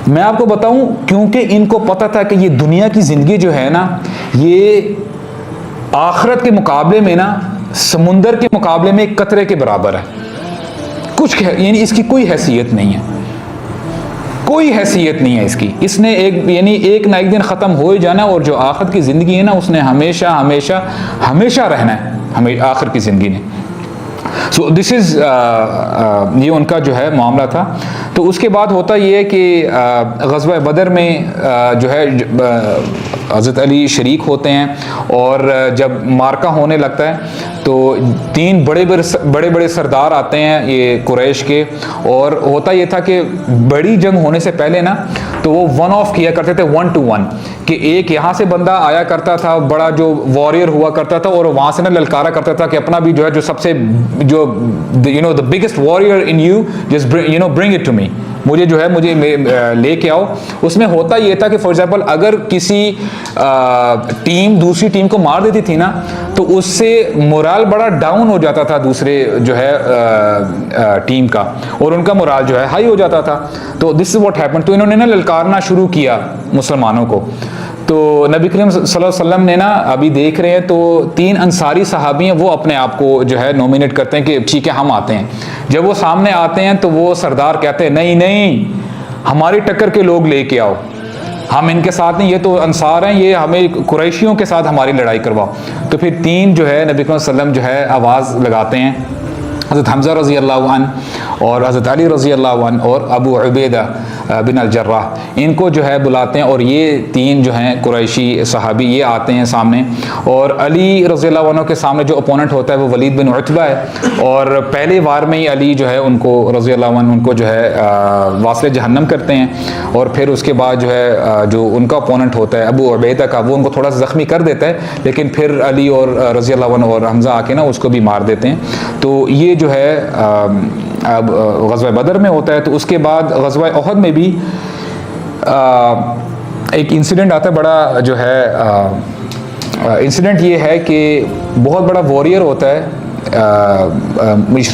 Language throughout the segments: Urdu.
میں آپ کو بتاؤں کیونکہ ان کو پتہ تھا کہ یہ دنیا کی زندگی جو ہے نا یہ آخرت کے مقابلے میں نا سمندر کے مقابلے میں ایک قطرے کے برابر ہے. کچھ یعنی اس کی کوئی حیثیت نہیں ہے, کوئی حیثیت نہیں ہے اس کی. اس نے ایک نہ ایک دن ختم ہو ہی جانا, اور جو آخرت کی زندگی ہے نا اس نے ہمیشہ ہمیشہ ہمیشہ رہنا ہے آخر کی زندگی نے. سو دس از یہ ان کا جو ہے معاملہ تھا. تو اس کے بعد ہوتا یہ ہے کہ غزوہ بدر میں جو ہے حضرت علی شریک ہوتے ہیں, اور جب مارکہ ہونے لگتا ہے تو 3 بڑے بڑے سردار آتے ہیں یہ قریش کے. اور ہوتا یہ تھا کہ بڑی جنگ ہونے سے پہلے نا تو وہ 1 آف کیا کرتے تھے 1 to 1, کہ ایک یہاں سے بندہ آیا کرتا تھا بڑا جو واریر ہوا کرتا تھا, اور وہاں سے نا للکارا کرتا تھا کہ اپنا بھی جو ہے جو سب سے جو the biggest warrior in you just bring it to me, مجھے جو ہے مجھے لے کے آؤ. اس میں ہوتا یہ تھا کہ فار ایگزامپل اگر کسی ٹیم دوسری ٹیم کو مار دیتی تھی نا تو اس سے مورال بڑا ڈاؤن ہو جاتا تھا دوسرے جو ہے ٹیم کا, اور ان کا مورال جو ہے ہائی ہو جاتا تھا. تو دس از واٹ ہیپن. تو انہوں نے نا للکارنا شروع کیا مسلمانوں کو. تو نبی کریم صلی اللہ علیہ وسلم نے نا ابھی دیکھ رہے ہیں تو 3 انصاری صحابی ہیں, وہ اپنے آپ کو جو ہے نومینیٹ کرتے ہیں کہ ٹھیک ہے ہم آتے ہیں. جب وہ سامنے آتے ہیں تو وہ سردار کہتے ہیں نہیں ہماری ٹکر کے لوگ لے کے آؤ, ہم ان کے ساتھ نہیں, یہ تو انصار ہیں, یہ ہمیں قریشیوں کے ساتھ ہماری لڑائی کرواؤ. تو پھر 3 جو ہے نبی کریم صلی اللہ علیہ وسلم جو ہے آواز لگاتے ہیں, حضرت حمزہ رضی اللہ عنہ اور حضرت علی رضی اللہ عنہ اور ابو عبیدہ بن الجراح, ان کو جو ہے بلاتے ہیں. اور یہ 3 جو ہیں قریشی صحابی یہ آتے ہیں سامنے, اور علی رضی اللہ عنہ کے سامنے جو اپوننٹ ہوتا ہے وہ ولید بن عتبہ ہے. اور پہلے وار میں ہی علی جو ہے ان کو رضی اللہ عنہ ان کو جو ہے واصل جہنم کرتے ہیں. اور پھر اس کے بعد جو ہے جو ان کا اپوننٹ ہوتا ہے ابو عبیدہ کا, وہ ان کو تھوڑا سا زخمی کر دیتا ہے, لیکن پھر علی اور رضی اللہ عنہ اور حمزہ آ کے نا اس کو بھی مار دیتے ہیں. تو یہ جو ہے اب غزوہ بدر میں ہوتا ہے. تو اس کے بعد غزوہ احد میں بھی ایک انسیڈنٹ آتا ہے بڑا جو ہے انسیڈنٹ یہ ہے کہ بہت بڑا واریر ہوتا ہے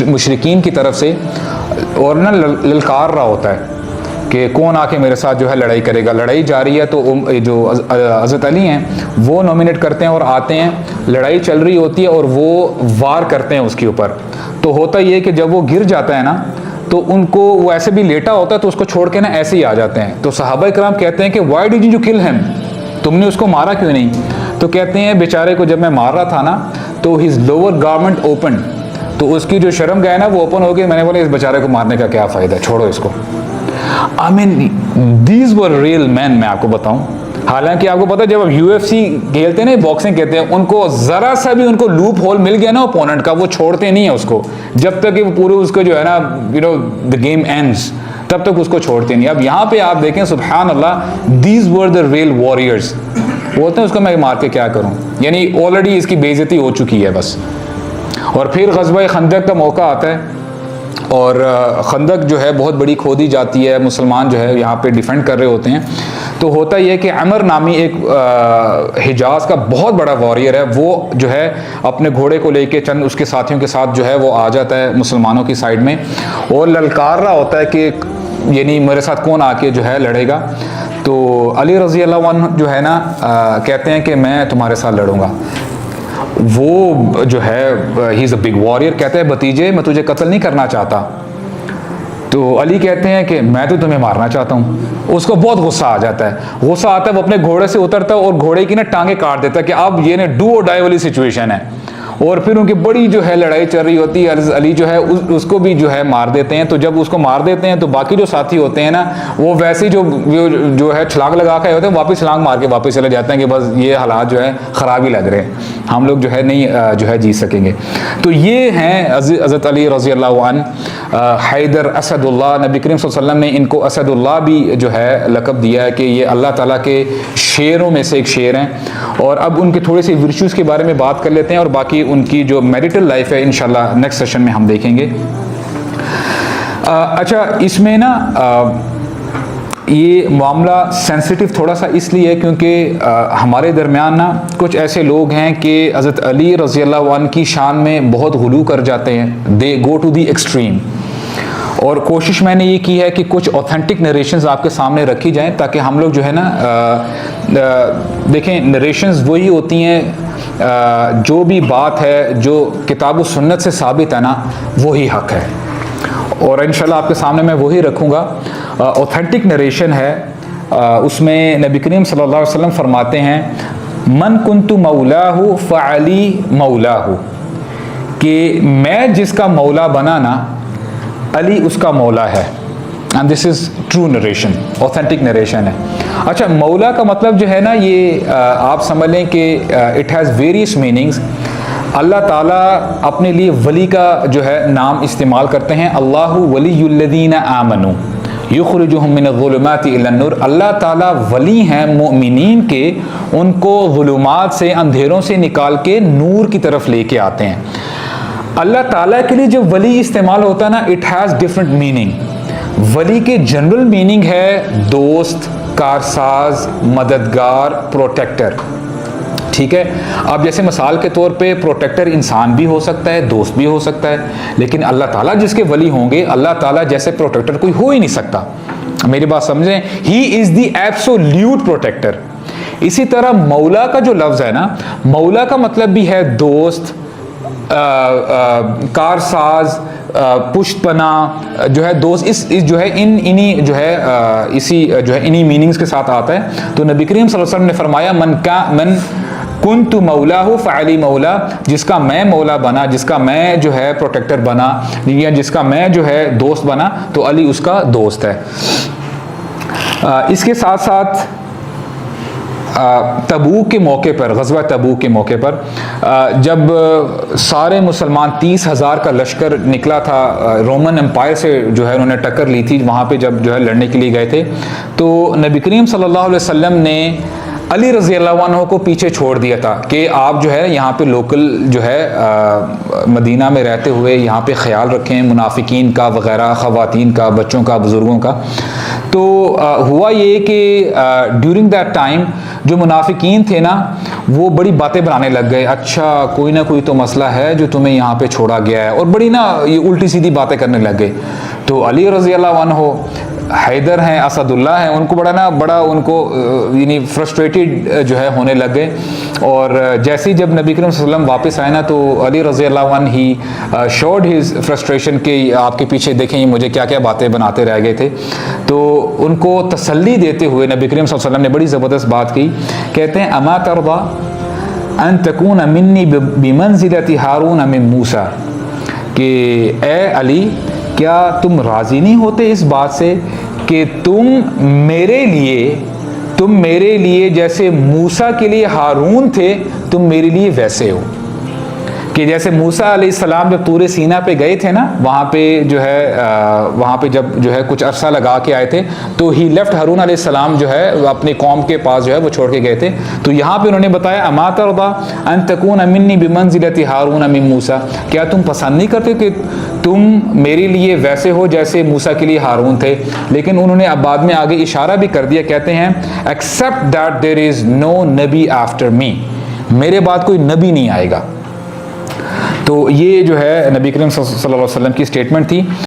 مشرکین کی طرف سے, اور نا للکار رہا ہوتا ہے کہ کون آ کے میرے ساتھ جو ہے لڑائی کرے گا. لڑائی جاری ہے تو جو حضرت علی ہیں وہ نومینیٹ کرتے ہیں اور آتے ہیں. لڑائی چل رہی ہوتی ہے اور وہ وار کرتے ہیں اس کے اوپر. تو ہوتا یہ کہ جب وہ گر جاتا ہے نا تو ان کو وہ ایسے بھی لیٹا ہوتا ہے تو اس کو چھوڑ کے نا ایسے ہی آ جاتے ہیں. تو صحابہ کرام کہتے ہیں کہ وائی ڈیڈ یو کل ہم, تم نے اس کو مارا کیوں نہیں؟ تو کہتے ہیں بیچارے کو جب میں مار رہا تھا نا تو ہز لوور گارمنٹ اوپن, تو اس کی جو شرم گیا نا وہ اوپن ہو گئی. میں نے بولا اس بیچارے کو مارنے کا کیا فائدہ, چھوڑو اس کو. I mean, these were real men, میں آپ کو بتاؤں. حالانکہ آپ کو پتا جب آپ UFC کھیلتے ہیں نا, باکسنگ کہتے ہیں, ان کو ذرا سا بھی ان کو لوپ ہول مل گیا نا اپوننٹ کا, وہ چھوڑتے نہیں ہیں اس کو جب تک کہ وہ پورے اس کو جو ہے نا the game ends, تب تک اس کو چھوڑتے نہیں. اب یہاں پہ آپ دیکھیں سبحان اللہ, these were the real warriors. بولتے ہیں اس کو میں مار کے کیا کروں, یعنی آلریڈی اس کی بے عزتی ہو چکی ہے بس. اور پھر غزوہ خندق کا موقع آتا ہے, اور خندق جو ہے بہت بڑی کھودی جاتی ہے, مسلمان جو ہے یہاں پہ ڈیفینڈ کر رہے ہوتے ہیں. تو ہوتا یہ کہ عمر نامی ایک حجاز کا بہت بڑا واریر ہے, وہ جو ہے اپنے گھوڑے کو لے کے چند اس کے ساتھیوں کے ساتھ جو ہے وہ آ جاتا ہے مسلمانوں کی سائڈ میں, اور للکار رہا ہوتا ہے کہ یعنی میرے ساتھ کون آ کے جو ہے لڑے گا. تو علی رضی اللہ عنہ جو ہے نا کہتے ہیں کہ میں تمہارے ساتھ لڑوں گا. وہ جو ہے ہی از اے بگ واریر, کہتے ہیں بھتیجے میں تجھے قتل نہیں کرنا چاہتا. تو علی کہتے ہیں کہ میں تو تمہیں مارنا چاہتا ہوں. اس کو بہت غصہ آ جاتا ہے, غصہ آتا ہے, وہ اپنے گھوڑے سے اترتا ہے اور گھوڑے کی نا ٹانگیں کاٹ دیتا ہے کہ اب یہ نا ڈو اور ڈائی والی سچویشن ہے. اور پھر ان کی بڑی جو ہے لڑائی چل رہی ہوتی ہے. علی جو ہے اس کو بھی جو ہے مار دیتے ہیں. تو جب اس کو مار دیتے ہیں تو باقی جو ساتھی ہوتے ہیں نا وہ ویسے جو ہے چھلانگ لگا کے ہوتے ہیں, واپس چھلانگ مار کے واپس چلے جاتے ہیں کہ بس یہ حالات جو ہے خراب ہی لگ رہے ہیں, ہم لوگ جو ہے نہیں جو ہے جیت سکیں گے. تو یہ ہیں حضرت علی رضی اللہ عنہ, حیدر اسد اللہ. نبی کریم صلی اللہ علیہ وسلم نے ان کو اسد اللہ بھی جو ہے لقب دیا ہے کہ یہ اللہ تعالیٰ کے شیروں میں سے ایک شیر ہیں. اور اب ان کے تھوڑے سے ورچوز کے بارے میں بات کر لیتے ہیں, اور باقی ان کی جو میریٹل لائف ہے انشاءاللہ نیکسٹ سیشن میں ہم دیکھیں گے. اچھا, اس میں نا یہ معاملہ سینسیٹیو تھوڑا سا اس لیے ہے کیونکہ ہمارے درمیان نا کچھ ایسے لوگ ہیں کہ حضرت علی رضی اللہ عنہ کی شان میں بہت غلو کر جاتے ہیں. دے گو ٹو دی ایکسٹریم. اور کوشش میں نے یہ کی ہے کہ کچھ اوتھینٹک نریشنز آپ کے سامنے رکھی جائیں تاکہ ہم لوگ جو ہے نا دیکھیں نریشنز وہی ہوتی ہیں جو بھی بات ہے جو کتاب و سنت سے ثابت ہے نا وہی حق ہے، اور انشاءاللہ آپ کے سامنے میں وہی رکھوں گا۔ اوتھینٹک نریشن ہے، اس میں نبی کریم صلی اللہ علیہ وسلم فرماتے ہیں من کنت مولاہ فعلی مولاہ، کہ میں جس کا مولا بنا نا علی اس کا مولا ہے، and this is true narration, authentic narration ہے۔ اچھا، مولا کا مطلب جو ہے نا یہ آپ سمجھ لیں کہ اٹ ہیز ویریس میننگز۔ اللہ تعالیٰ اپنے لیے ولی کا جو ہے نام استعمال کرتے ہیں، اللہ ولی الذین آمنوا یخرجہم من الظلمات الی النور۔ اللہ تعالیٰ ولی ہیں مومنین کے، ان کو ظلمات سے اندھیروں سے نکال کے نور کی طرف لے کے آتے ہیں۔ اللہ تعالیٰ کے لیے جب ولی استعمال ہوتا ہے نا اٹ ہیز ڈفرنٹ میننگ۔ ولی کے جنرل میننگ ہے دوست، کارساز، مددگار، پروٹیکٹر، ٹھیک ہے۔ اب جیسے مثال کے طور پہ پروٹیکٹر انسان بھی ہو سکتا ہے، دوست بھی ہو سکتا ہے، لیکن اللہ تعالیٰ جس کے ولی ہوں گے، اللہ تعالیٰ جیسے پروٹیکٹر کوئی ہو ہی نہیں سکتا، میری بات سمجھیں، ہی از دی ایبسولوٹ پروٹیکٹر۔ اسی طرح مولا کا جو لفظ ہے نا، مولا کا مطلب بھی ہے دوست، کارساز، پشت پناہ جو ہے دوست، اس جو ہے انہی جو ہے اسی جو ہے انہی میننگز کے ساتھ آتا ہے۔ تو نبی کریم صلی اللہ علیہ وسلم نے فرمایا من کنت مولاہ فعلی مولا، جس کا میں مولا بنا، جس کا میں جو ہے پروٹیکٹر بنا، یا جس کا میں جو ہے دوست بنا، تو علی اس کا دوست ہے۔ اس کے ساتھ ساتھ تبوک کے موقع پر، غزوہ تبوک کے موقع پر جب سارے مسلمان 30,000 کا لشکر نکلا تھا، رومن امپائر سے جو ہے انہوں نے ٹکر لی تھی، وہاں پہ جب جو ہے لڑنے کے لیے گئے تھے، تو نبی کریم صلی اللہ علیہ وسلم نے علی رضی اللہ عنہ کو پیچھے چھوڑ دیا تھا کہ آپ جو ہے یہاں پہ لوکل جو ہے مدینہ میں رہتے ہوئے یہاں پہ خیال رکھیں منافقین کا وغیرہ، خواتین کا، بچوں کا، بزرگوں کا۔ تو ہوا یہ کہ ڈیورنگ دیٹ ٹائم جو منافقین تھے نا وہ بڑی باتیں بنانے لگ گئے، اچھا کوئی نہ کوئی تو مسئلہ ہے جو تمہیں یہاں پہ چھوڑا گیا ہے، اور بڑی نا یہ الٹی سیدھی باتیں کرنے لگ گئے۔ تو علی رضی اللہ عنہ حیدر ہیں، اسد اللہ ہیں، ان کو بڑا ان کو یعنی فرسٹریٹڈ جو ہے ہونے لگ گئے، اور جیسے جب نبی کریم صلی اللہ علیہ وسلم واپس آئے نا تو علی رضی اللہ عنہ ہی شوڈ ہز فرسٹریشن کہ آپ کے پیچھے دیکھیں یہ مجھے کیا کیا باتیں بناتے رہ گئے تھے۔ تو ان کو تسلی دیتے ہوئے نبی کریم صلی اللہ علیہ وسلم نے بڑی زبردست بات کی، کہتے ہیں اما ترضى ان تکون منی بمنزلۃ ہارون من موسیٰ، کہ اے علی کیا تم راضی نہیں ہوتے اس بات سے کہ تم میرے لیے جیسے موسیٰ کے لیے ہارون تھے، تم میرے لیے ویسے ہو، کہ جیسے موسیٰ علیہ السلام جب طور سینا پہ گئے تھے نا، وہاں پہ جب جو ہے کچھ عرصہ لگا کے آئے تھے تو ہی لیفٹ ہارون علیہ السلام جو ہے اپنے قوم کے پاس جو ہے وہ چھوڑ کے گئے تھے۔ تو یہاں پہ انہوں نے بتایا اما ترضى ان تکون منی بمنزلۃ ہارون من موسیٰ، کیا تم پسند نہیں کرتے کہ تم میرے لیے ویسے ہو جیسے موسیٰ کے لیے ہارون تھے؟ لیکن انہوں نے اب بعد میں آگے اشارہ بھی کر دیا، کہتے ہیں ایکسیپٹ دیٹ دیر از نو نبی آفٹر می، میرے بعد کوئی نبی نہیں آئے گا۔ تو یہ جو ہے نبی کریم صلی اللہ علیہ وسلم کی سٹیٹمنٹ تھی۔